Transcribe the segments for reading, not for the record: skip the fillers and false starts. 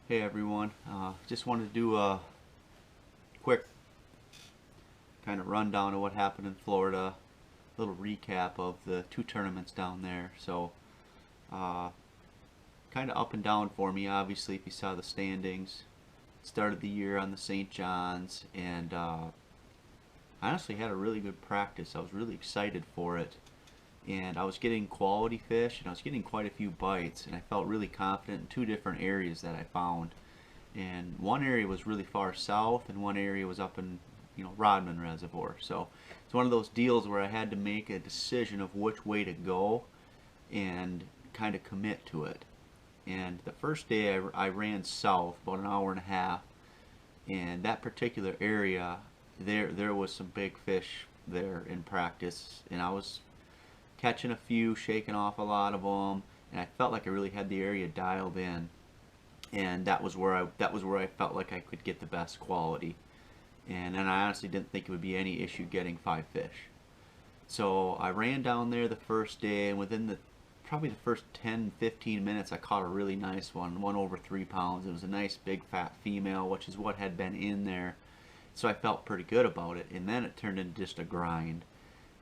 Hey everyone, just wanted to do a quick kind of rundown of what happened in Florida, a little recap of the two tournaments down there. So, uh, kind of up and down for me, obviously, if you saw the standings. Started the year on the St. John's, and I honestly had a really good practice. I was really excited for it, and I was getting quality fish, and I was getting quite a few bites, and I felt really confident in two different areas that I found. And one area was really far south and one area was up in Rodman Reservoir. So it's one of those deals where I had to make a decision of which way to go and kind of commit to it. And the first day I ran south about an hour and a half, and that particular area there was some big fish there in practice, and I was catching a few, shaking off a lot of them, and I felt like I really had the area dialed in, and that was where I felt like I could get the best quality. And I honestly didn't think it would be any issue getting 5 fish. So I ran down there the first day, and within probably the first 10-15 minutes I caught a really nice one over 3 pounds. It was a nice big fat female, which is what had been in there. So I felt pretty good about it, and then it turned into just a grind.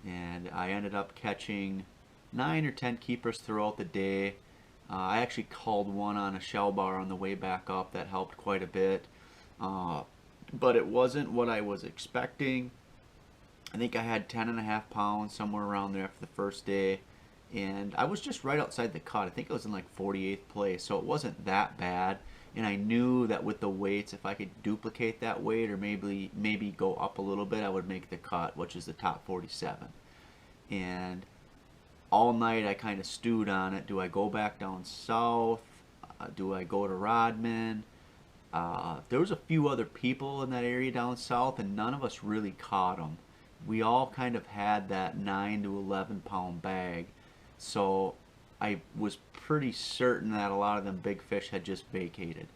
And I ended up catching 9 or 10 keepers throughout the day. I actually called one on a shell bar on the way back up. That helped quite a bit. But it wasn't what I was expecting. I think I had 10.5 pounds, somewhere around there for the first day. And I was just right outside the cut. I think I was in like 48th place, so it wasn't that bad. And I knew that with the weights, if I could duplicate that weight or maybe go up a little bit, I would make the cut, which is the top 47. And all night I kind of stewed on it. Do I go back down south? Do I go to Rodman? There was a few other people in that area down south, and none of us really caught them. We all kind of had that 9 to 11 pound bag, so I was pretty certain that a lot of them big fish had just vacated.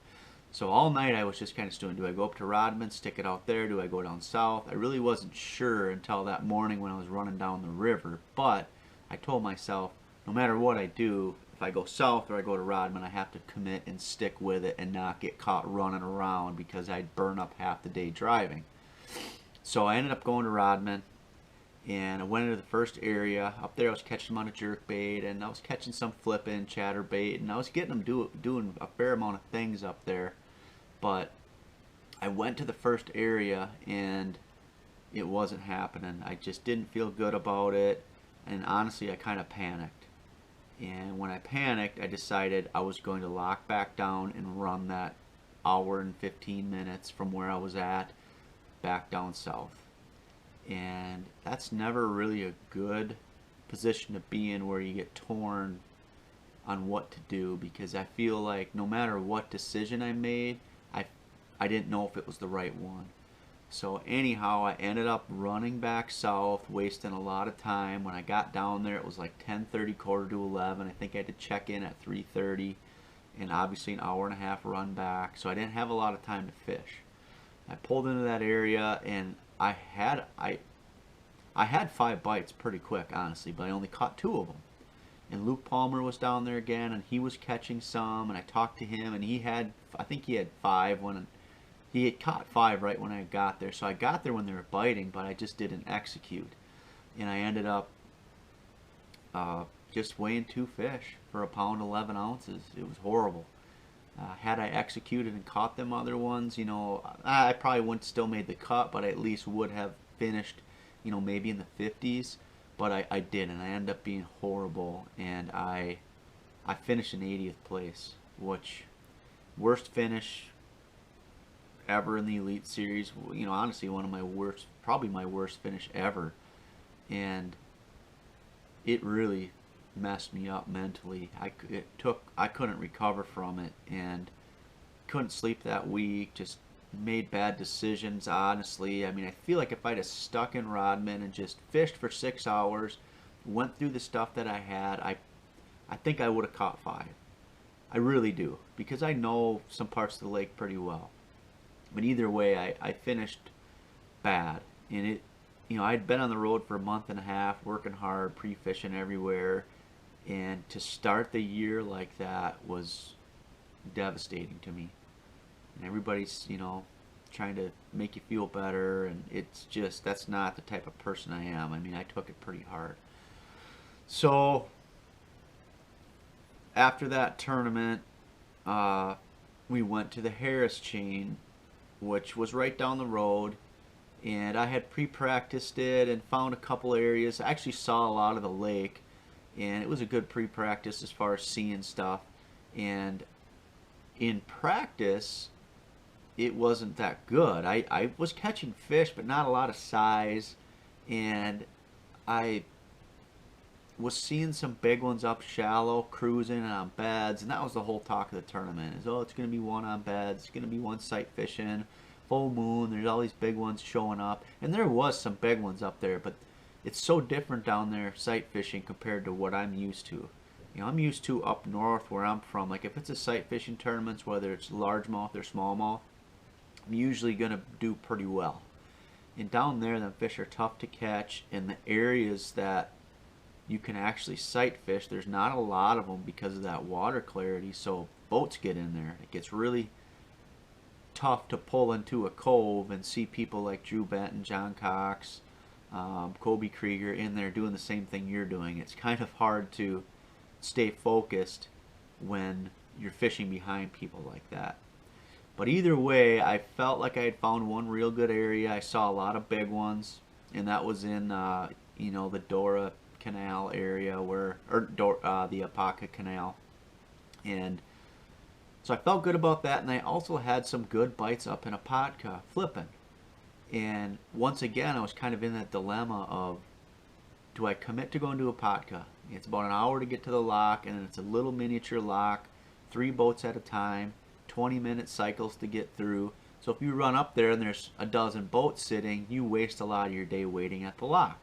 So all night I was just kind of stewing. Do I go up to Rodman, stick it out there? Do I go down south? I really wasn't sure until that morning when I was running down the river, but I told myself, no matter what I do, if I go south or I go to Rodman, I have to commit and stick with it and not get caught running around because I'd burn up half the day driving. So I ended up going to Rodman, and I went into the first area. Up there I was catching them on a jerkbait, and I was catching some flipping chatterbait, and I was getting them doing a fair amount of things up there. But I went to the first area and it wasn't happening. I just didn't feel good about it, and honestly I kind of panicked. And when I panicked, I decided I was going to lock back down and run that hour and 15 minutes from where I was at back down south. And that's never really a good position to be in, where you get torn on what to do, because I feel like no matter what decision I made, I didn't know if it was the right one. So anyhow, I ended up running back south, wasting a lot of time. When I got down there, it was like 10:30, quarter to 11. I think I had to check in at 3:30, and obviously an hour and a half run back. So I didn't have a lot of time to fish. I pulled into that area, and I had 5 bites pretty quick, honestly, but I only caught 2 of them. And Luke Palmer was down there again, and he was catching some, and I talked to him, and I think he had 5 when he had caught 5 right when I got there. So I got there when they were biting, but I just didn't execute. And I ended up just weighing 2 fish for 1 pound 11 ounces. It was horrible. Had I executed and caught them other ones, I probably wouldn't still made the cut, but I at least would have finished, maybe in the 50s. But I didn't. I ended up being horrible, and I finished in 80th place, which worst finish ever in the Elite Series. Honestly, one of my worst, probably my worst finish ever. And it really messed me up mentally. I couldn't recover from it, and couldn't sleep that week. Just made bad decisions, honestly. I mean, I feel like if I'd have stuck in Rodman and just fished for 6 hours, went through the stuff that I had, I think I would have caught 5. I really do, because I know some parts of the lake pretty well. But either way, I finished bad. And I'd been on the road for a month and a half, working hard, pre-fishing everywhere. And to start the year like that was devastating to me. and everybody's, you know, trying to make you feel better, and it's just, that's not the type of person I am. I mean, I took it pretty hard. So after that tournament, we went to the Harris chain, which was right down the road, and I had pre-practiced it and found a couple areas. I actually saw a lot of the lake, and it was a good pre-practice as far as seeing stuff. And in practice, it wasn't that good. I was catching fish, but not a lot of size, and I was seeing some big ones up shallow, cruising and on beds, and that was the whole talk of the tournament. Is, oh, it's going to be one on beds, it's going to be one sight fishing, full moon, there's all these big ones showing up, and there was some big ones up there, but it's so different down there sight fishing compared to what I'm used to. You know, I'm used to up north where I'm from. Like if it's a sight fishing tournaments, whether it's largemouth or smallmouth, I'm usually going to do pretty well. And down there, the fish are tough to catch, and the areas that you can actually sight fish, there's not a lot of them because of that water clarity, so boats get in there. It gets really tough to pull into a cove and see people like Drew Benton, John Cox, Kobe Krieger in there doing the same thing you're doing. It's kind of hard to stay focused when you're fishing behind people like that. But either way, I felt like I had found one real good area. I saw a lot of big ones, and that was in you know, the Dora Canal area, where, or the Apaka Canal, and so I felt good about that. And I also had some good bites up in Apaka flipping, and once again I was kind of in that dilemma of, do I commit to going to Apaka? It's about an hour to get to the lock, and it's a little miniature lock, 3 boats at a time, 20-minute cycles to get through. So if you run up there and there's a dozen boats sitting, you waste a lot of your day waiting at the lock.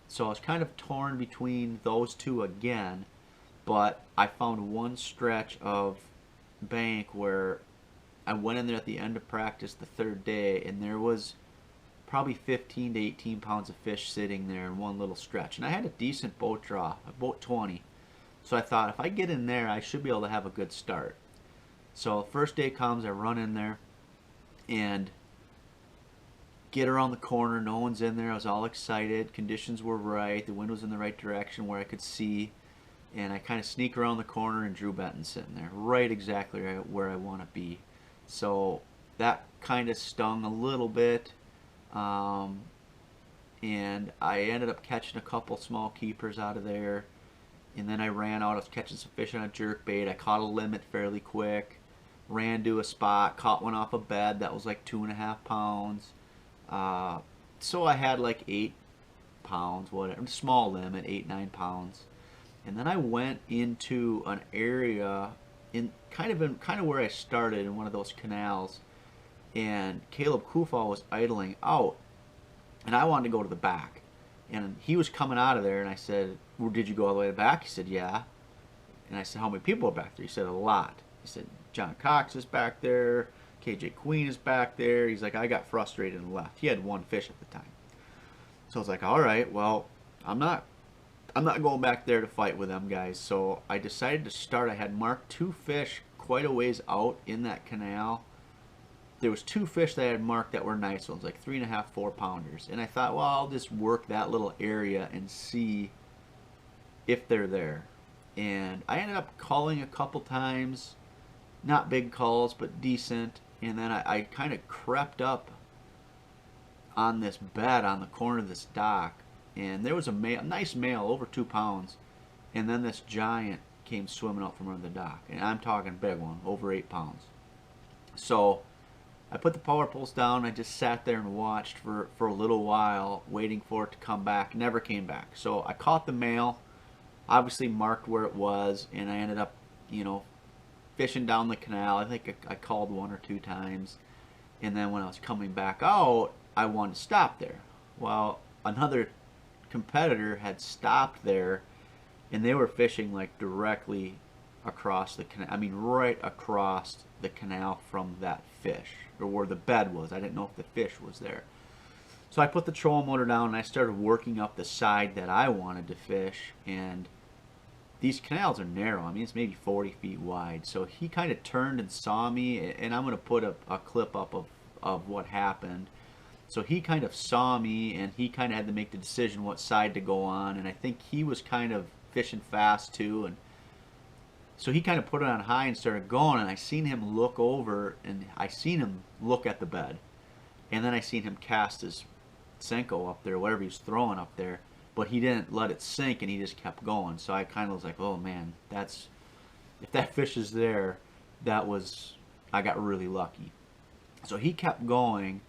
So I was kind of torn between those two again, but I found one stretch of bank where I went in there at the end of practice the 3rd day, and there was probably 15 to 18 pounds of fish sitting there in one little stretch. And I had a decent boat draw, about 20. So I thought, if I get in there, I should be able to have a good start. So first day comes, I run in there, and get around the corner, no one's in there. I was all excited, conditions were right, the wind was in the right direction where I could see, and I kind of sneak around the corner, and Drew Benton's sitting there, right exactly where I want to be. So that kind of stung a little bit, and I ended up catching a couple small keepers out of there, and then I ran out. I was catching some fish on a jerkbait. I caught a limit fairly quick, ran to a spot, caught one off a bed that was like 2.5 pounds. So I had like 8 pounds, whatever, small limit, 8-9 pounds. And then I went into an area in kind of where I started, in one of those canals, and Caleb Kufal was idling out, and I wanted to go to the back, and he was coming out of there, and I said, well, did you go all the way to the back? He said, yeah. And I said, how many people are back there? He said, a lot. He said, John Cox is back there, KJ Queen is back there. He's like, I got frustrated and left. He had one fish at the time. So I was like, all right, well, I'm not going back there to fight with them guys. So I decided to start. I had marked 2 fish quite a ways out in that canal. There was 2 fish that I had marked that were nice ones, like 3.5, 4 pounders. And I thought, well, I'll just work that little area and see if they're there. And I ended up calling a couple times, not big calls, but decent. And then I kind of crept up on this bed on the corner of this dock, and there was a nice male, over 2 pounds, and then this giant came swimming up from under the dock, and I'm talking big one, over 8 pounds. So I put the power poles down. I just sat there and watched for a little while, waiting for it to come back. Never came back. So I caught the male, obviously marked where it was, and I ended up, you know, fishing down the canal. I think I called 1 or 2 times, and then when I was coming back out, I wanted to stop there. Well, another competitor had stopped there, and they were fishing like directly across the canal. I mean, right across the canal from that fish, or where the bed was. I didn't know if the fish was there. So I put the trolling motor down, and I started working up the side that I wanted to fish, and these canals are narrow. I mean, it's maybe 40 feet wide. So he kind of turned and saw me, and I'm going to put a clip up of what happened. So he kind of saw me, and he kind of had to make the decision what side to go on. And I think he was kind of fishing fast too, and so he kind of put it on high and started going. And I seen him look over, and I seen him look at the bed, and then I seen him cast his Senko up there, whatever he was throwing up there, but he didn't let it sink, and he just kept going. So I kind of was like, oh man, that's, if that fish is there, that was, I got really lucky. So he kept going,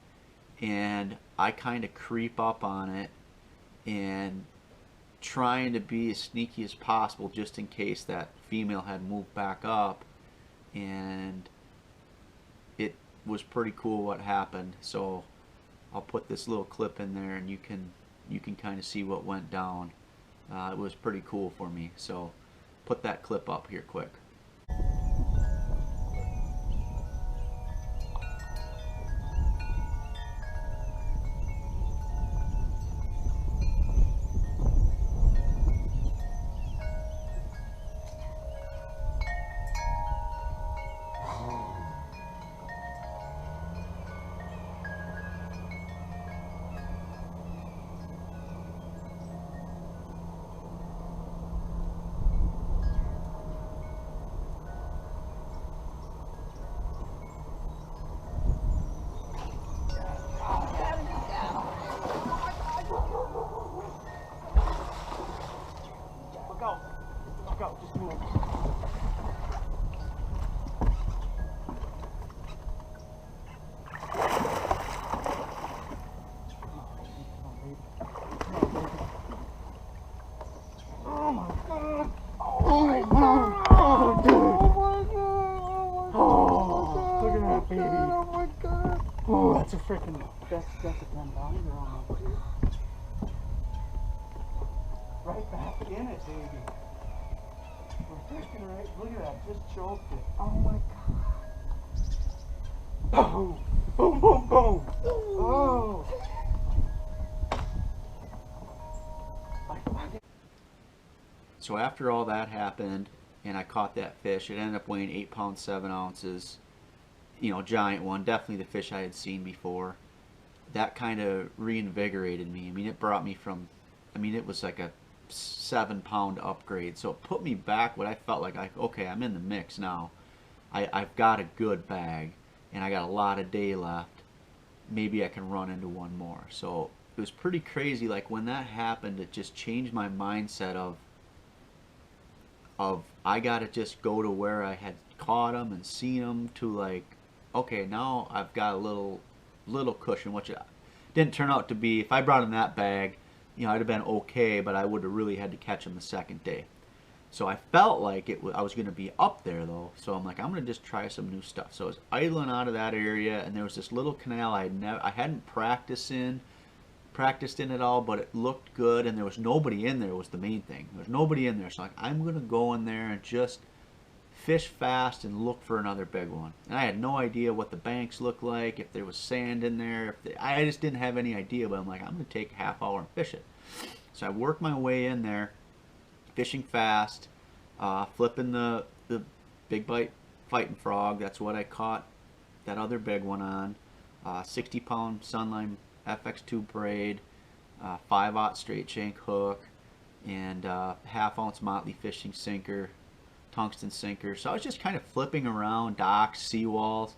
and I kind of creep up on it and trying to be as sneaky as possible just in case that female had moved back up, and it was pretty cool what happened. So I'll put this little clip in there, and you can kind of see what went down. It was pretty cool for me, so put that clip up here quick. Oh, that's a freaking, that's a 10 pounder almost. Right back in it, baby. We're fishing right, look at that, just choked it. Oh my God. Boom, boom, boom, boom. Oh. So after all that happened, and I caught that fish, it ended up weighing 8 pounds 7 ounces. You know, giant one, definitely the fish I had seen before. That kind of reinvigorated me. I mean, it brought me from, I mean, it was like a 7 pound upgrade. So it put me back what I felt like, okay, I'm in the mix now. I've got a good bag, and I got a lot of day left. Maybe I can run into one more. So it was pretty crazy. Like when that happened, it just changed my mindset of I gotta just go to where I had caught them and seen them to like, okay, now I've got a little cushion, which didn't turn out to be. If I brought in that bag, you know, I'd have been okay, but I would have really had to catch them the second day. So I felt like I was going to be up there though. So I'm like, I'm going to just try some new stuff. So I was idling out of that area, and there was this little canal I hadn't practiced in it all, but it looked good, and there was nobody in there was the main thing. There was nobody in there, so like, I'm going to go in there and just fish fast and look for another big one. And I had no idea what the banks looked like, if there was sand in there. I just didn't have any idea, but I'm like, I'm going to take a half hour and fish it. So I worked my way in there, fishing fast, flipping the big bite fighting frog. That's what I caught that other big one on. 60 pound Sunline FX2 braid, 5/0 straight shank hook, and half ounce Motley fishing sinker, tungsten sinker. So I was just kind of flipping around docks, seawalls,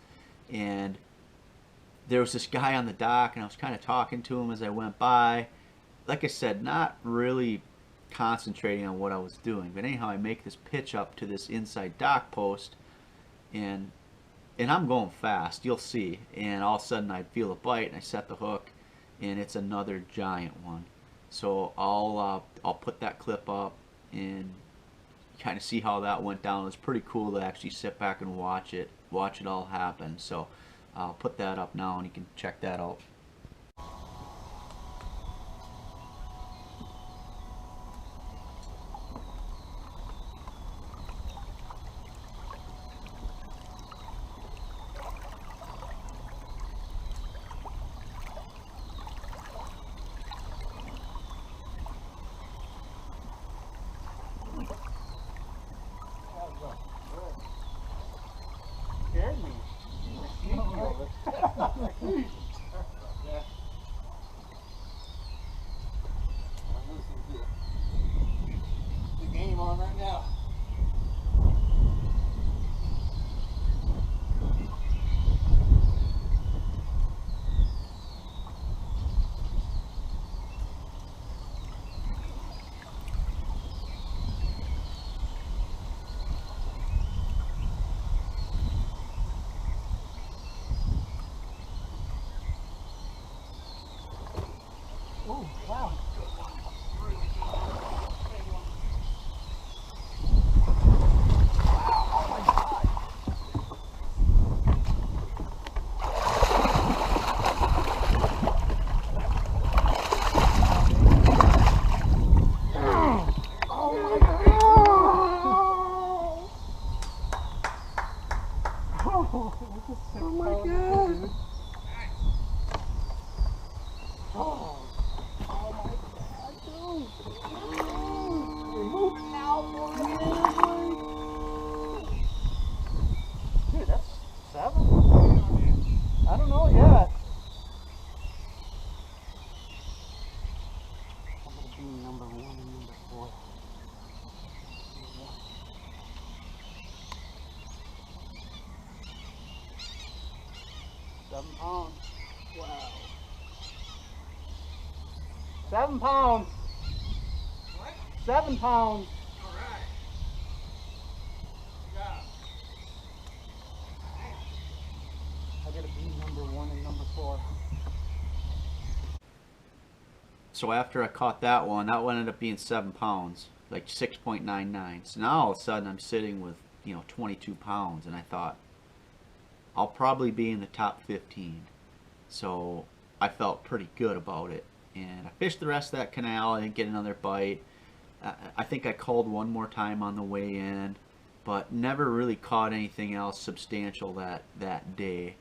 and there was this guy on the dock, and I was kind of talking to him as I went by. Like I said, not really concentrating on what I was doing, but anyhow, I make this pitch up to this inside dock post, and I'm going fast, you'll see, and all of a sudden I feel a bite, and I set the hook, and it's another giant one. So I'll put that clip up and kind of see how that went down. It was pretty cool to actually sit back and watch it all happen. So I'll put that up now, and you can check that out. on right now. Oh, wow. Oh my god! Oh, oh my god, dude! You're moving now, boy! Dude, that's 7? I don't know yet. I'm gonna be number 1 and number 4. 7 pounds. Wow. 7 pounds. What? 7 pounds. All right. Yeah. I gotta be number 1 and number 4. So after I caught that one ended up being 7 pounds, like 6.99. So now all of a sudden I'm sitting with, 22 pounds, and I thought, I'll probably be in the top 15. So I felt pretty good about it. And I fished the rest of that canal. I didn't get another bite. I think I called one more time on the way in, but never really caught anything else substantial that day.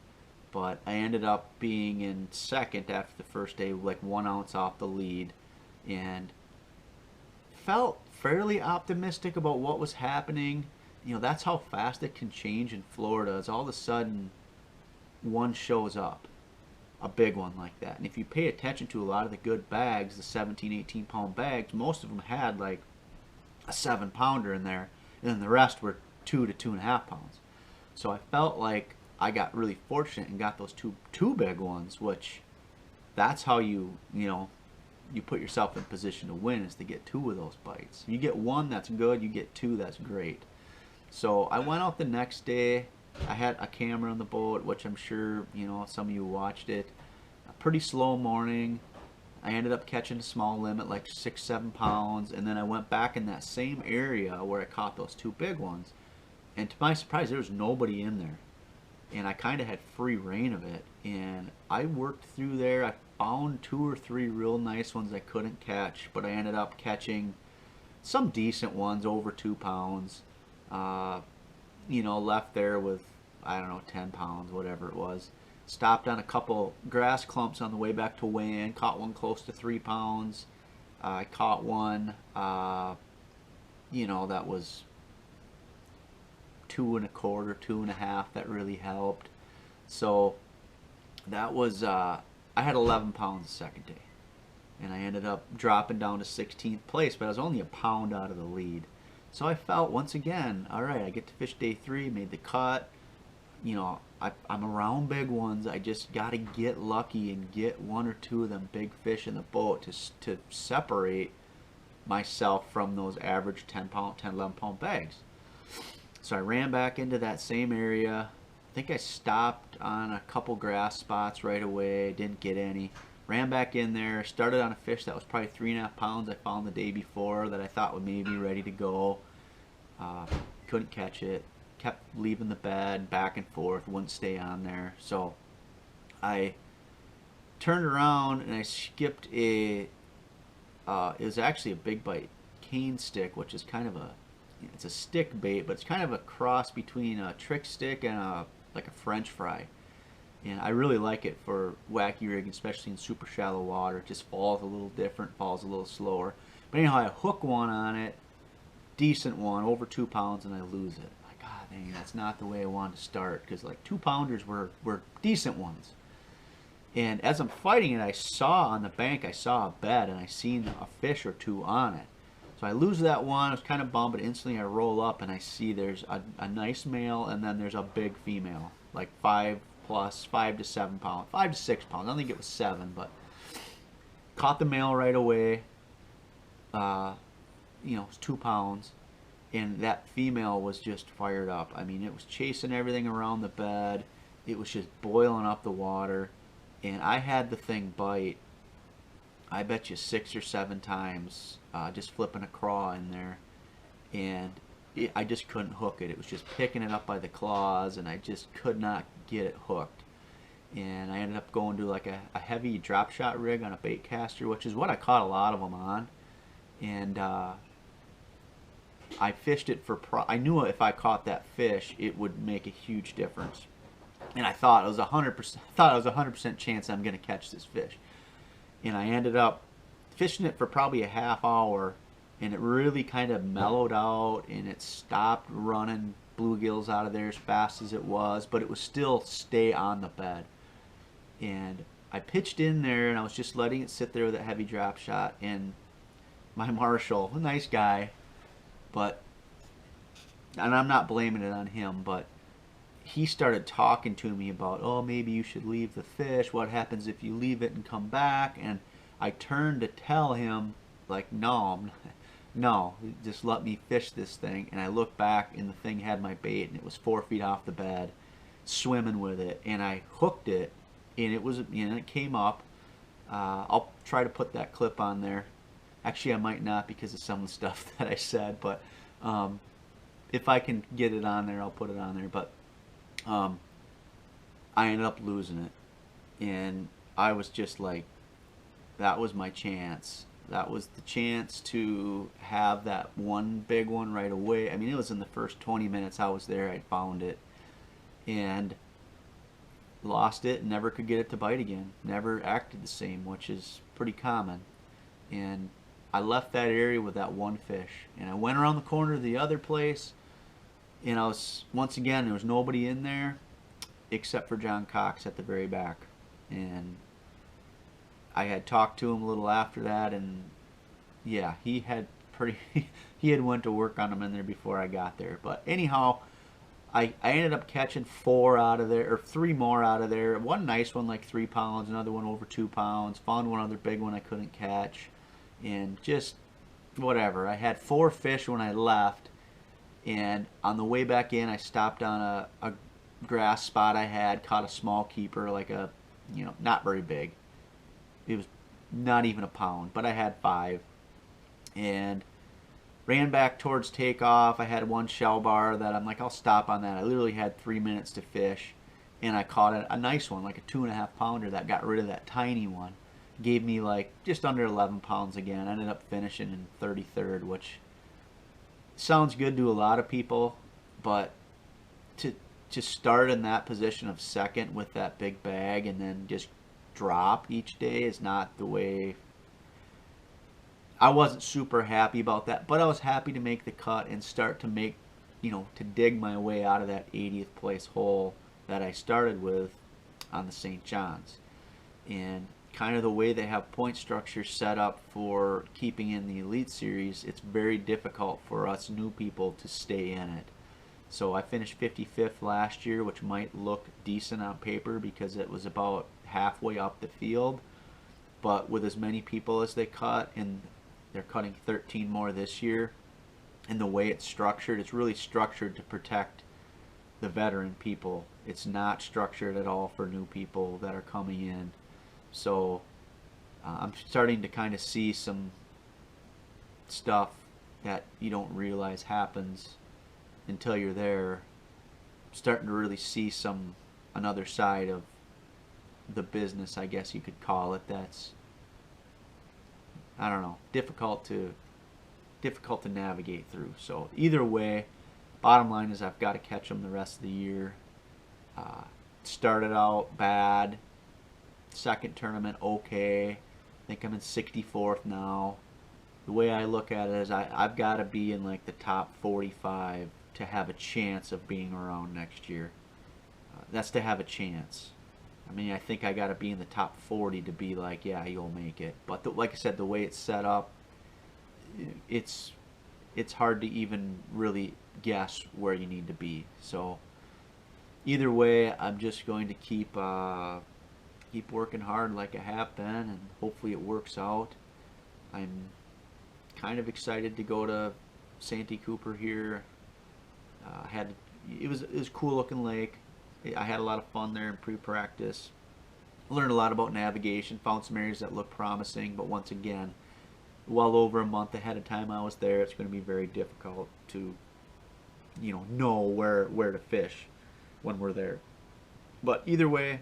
But I ended up being in second after the first day, like 1 ounce off the lead, and felt fairly optimistic about what was happening. That's how fast it can change in Florida. Is all of a sudden one shows up, a big one like that. And if you pay attention to a lot of the good bags, the 17, 18 pound bags, most of them had like a 7 pounder in there, and then the rest were 2 to 2.5 pounds. So I felt like I got really fortunate and got those two big ones, which that's how you put yourself in position to win, is to get 2 of those bites. If you get 1, that's good. You get 2, that's great. So I went out the next day. I had a camera on the boat, which I'm sure some of you watched it. A pretty slow morning. I ended up catching a small limit, like 6-7 pounds, and then I went back in that same area where I caught those 2 big ones. And to my surprise, there was nobody in there, and I kind of had free reign of it. And I worked through there. I found 2 or 3 real nice ones I couldn't catch, but I ended up catching some decent ones over 2 pounds. Left there with, I don't know, 10 pounds, whatever it was. Stopped on a couple grass clumps on the way back to weigh in. Caught one close to 3 pounds. I caught one, that was 2.25, 2.5. That really helped. So that was, I had 11 pounds the second day. And I ended up dropping down to 16th place, but I was only a pound out of the lead. So I felt, once again, all right, I get to fish day 3, made the cut. I'm around big ones. I just got to get lucky and get 1 or 2 of them big fish in the boat to separate myself from those average 10, 11 pound bags. So I ran back into that same area. I think I stopped on a couple grass spots right away. Didn't get any. Ran back in there, started on a fish that was probably 3.5 pounds I found the day before that I thought would maybe be ready to go. Couldn't catch it. Kept leaving the bed back and forth, wouldn't stay on there. So I turned around and I skipped it was actually a big bite cane stick, which is kind of it's a stick bait, but it's kind of a cross between a trick stick and like a French fry. And I really like it for wacky rigging, especially in super shallow water. It just falls a little different, falls a little slower. But anyhow, I hook one on it, decent one, over 2 pounds, and I lose it. Like, God dang, that's not the way I wanted to start, because like 2 pounders were decent ones. And as I'm fighting it, I saw on the bank, I saw a bed, and I seen a fish or 2 on it. So I lose that one. I was kind of bummed, but instantly I roll up and I see there's a nice male and then there's a big female, like 5+, 5 to 7 pounds, 5 to 6 pounds. I don't think it was 7, but caught the male right away. You know, it was 2 pounds, and that female was just fired up. I mean, it was chasing everything around the bed. It was just boiling up the water, and I had the thing bite, I bet you 6 or 7 times, just flipping a craw in there, and I just couldn't hook it. It was just picking it up by the claws, and I just could not get it hooked. And I ended up going to like a heavy drop shot rig on a bait caster, which is what I caught a lot of them on. And I fished it for I knew if I caught that fish, it would make a huge difference. And I thought it was 100% chance I'm going to catch this fish. And I ended up fishing it for probably a half hour, and it really kind of mellowed out, and it stopped running bluegills out of there as fast as it was, but it was still stay on the bed. And I pitched in there, and I was just letting it sit there with a heavy drop shot, and my marshal, a nice guy, but, and I'm not blaming it on him, but he started talking to me about, oh, maybe you should leave the fish. What happens if you leave it and come back? And I turned to tell him, like, no, no, just let me fish this thing. And I looked back, and the thing had my bait, and it was 4 feet off the bed, swimming with it. And I hooked it, and it was, you know, it came up. I'll try to put that clip on there. Actually, I might not because of some of the stuff that I said, but if I can get it on there, I'll put it on there. But I ended up losing it, and I was just like, that was my chance. That was the chance to have that one big one right away. I mean, it was in the first 20 minutes I was there, I found it, and lost it, and never could get it to bite again. Never acted the same, which is pretty common. And I left that area with that one fish, and I went around the corner to the other place, and I was, once again, there was nobody in there except for John Cox at the very back. And I had talked to him a little after that, and yeah, he had he had went to work on them in there before I got there. But anyhow, I ended up catching 4 out of there, or 3 more out of there. One nice one, like 3 pounds, another one over 2 pounds. Found one other big one I couldn't catch, and just whatever. I had 4 fish when I left, and on the way back in, I stopped on a grass spot I had, caught a small keeper, like a, you know, not very big. It was not even a pound, but I had 5, and ran back towards takeoff. I had one shell bar that I'm like, I'll stop on that. I literally had 3 minutes to fish, and I caught a nice one, like a 2.5 pounder that got rid of that tiny one. Gave me like just under 11 pounds again. I ended up finishing in 33rd, which sounds good to a lot of people, but to start in that position of second with that big bag and then just drop each day is not the way. I wasn't super happy about that, but I was happy to make the cut and start to make, you know, to dig my way out of that 80th place hole that I started with on the St. John's. And kind of the way they have point structure set up for keeping in the Elite Series, it's very difficult for us new people to stay in it. So I finished 55th last year, which might look decent on paper because it was about halfway up the field. But with as many people as they cut, and they're cutting 13 more this year, and the way it's structured, it's really structured to protect the veteran people. It's not structured at all for new people that are coming in. So I'm starting to kind of see some stuff that you don't realize happens until you're there. I'm starting to really see another side of the business, I guess you could call it, that's, I don't know, difficult to navigate through. So either way, bottom line is I've got to catch them the rest of the year. Started out bad, second tournament okay, I think I'm in 64th now. The way I look at it is I've got to be in like the top 45 to have a chance of being around next year. That's to have a chance. I mean, I think I got to be in the top 40 to be like, yeah, you'll make it. But like I said, the way it's set up, it's hard to even really guess where you need to be. So either way, I'm just going to keep working hard like I have been, and hopefully it works out. I'm kind of excited to go to Santee Cooper here. Had it was a cool looking lake. I had a lot of fun there in pre-practice. Learned a lot about navigation. Found some areas that look promising, but once again, well over a month ahead of time I was there, it's going to be very difficult to know where to fish when we're there. But either way,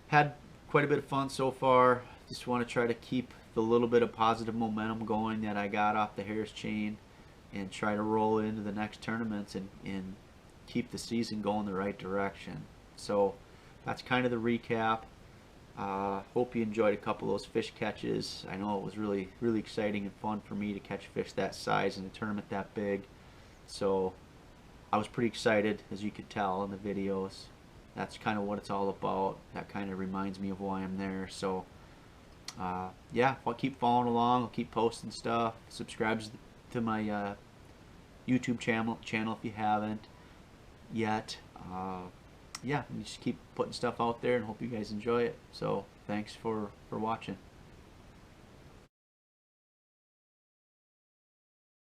had quite a bit of fun so far. Just want to try to keep the little bit of positive momentum going that I got off the Harris chain and try to roll into the next tournaments and keep the season going the right direction. So that's kind of the recap. Hope you enjoyed a couple of those fish catches. I know it was really exciting and fun for me to catch fish that size in a tournament that big. So I was pretty excited, as you could tell in the videos. That's kind of what it's all about. That kind of reminds me of why I'm there. So yeah, I'll keep following along. I'll keep posting stuff. Subscribe to my YouTube channel if you haven't yet. Yeah, just keep putting stuff out there and hope you guys enjoy it. So thanks for watching.